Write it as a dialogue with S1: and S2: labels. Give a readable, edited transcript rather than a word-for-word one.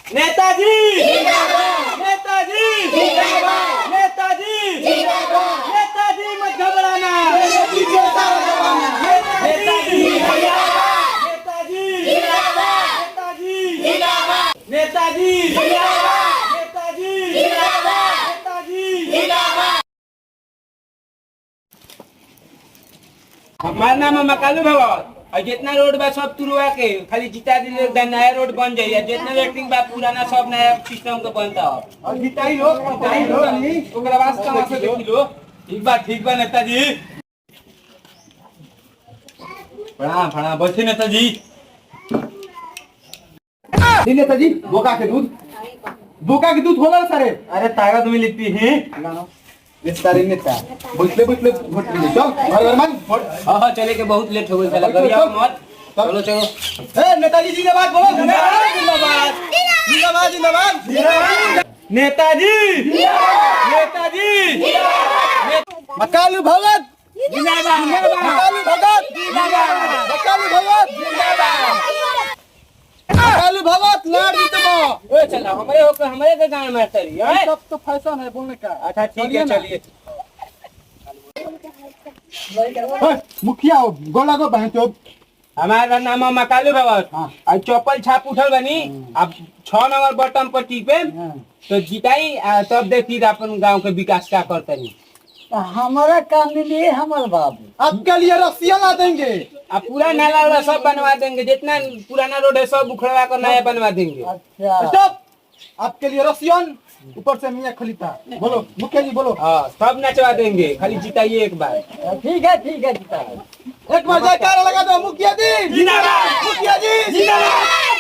S1: नेताजी नेताजी नेताजी नेताजी मत घबराना। नेताजी नेताजी नेताजी नेताजी हमार नाम है मकालू भगत और जितना रोड बा सब तुरवा के खाली जिता दिले नया रोड बन जाइए। जितना लेटरिंग बा पुराना सब नया सिस्टम के बनता हो और जिताई लोग ओकरा वास्ते कहां से देख लो। ठीक बा नेताजी। प्रणाम बैठे नेताजी।
S2: नेताजी बोका के दूध होला सारे।
S1: अरे ताकत में लिखती है
S2: नेता बैठले वोट ले चल घर मन।
S1: हां चले के बहुत लेट हो गई चला गरिया मत। चलो
S2: ए नेताजी जिंदाबाद बोलो। जिंदाबाद जिंदाबाद जिंदाबाद
S1: नेताजी नेताजी
S2: मकालू भगत
S1: जिंदाबाद
S2: मकालू भगत
S1: जिंदाबाद
S2: मकालू भगत जिंदाबाद मकालू भगत लाड़ जीतबो।
S1: ए चला हमारे के गांव में चली है।
S2: सब तो फैशन है बोलने का।
S1: अच्छा ठीक है चलिए।
S2: मुखिया गोला को बहन तो
S1: हमारा नाम है मकालू भगत। और चप्पल छाप उठल बनी। अब 6 नंबर बटन पर टिपे तो जिताई तब देखी अपन गांव के विकास क्या करते नहीं।
S3: हमारा काम लिए हमारे बाबू
S2: आपके लिए रस्सियां ला देंगे।
S1: अब पूरा नाला वाला सब बनवा देंगे। जितना पुराना रोड है सब उखड़वा कर नया बनवा देंगे।
S3: अच्छा
S2: स्टॉप। आपके लिए रस्सियां ऊपर से मियां खलीफा बोलो। मुखिया जी बोलो।
S1: हाँ सब नचवा देंगे खाली जिताइए एक बार।
S3: ठीक है जीता
S2: एक बार जयकारा लगा दो मुखिया जी जिंदाबाद। मुखिया जी जिंदाबाद।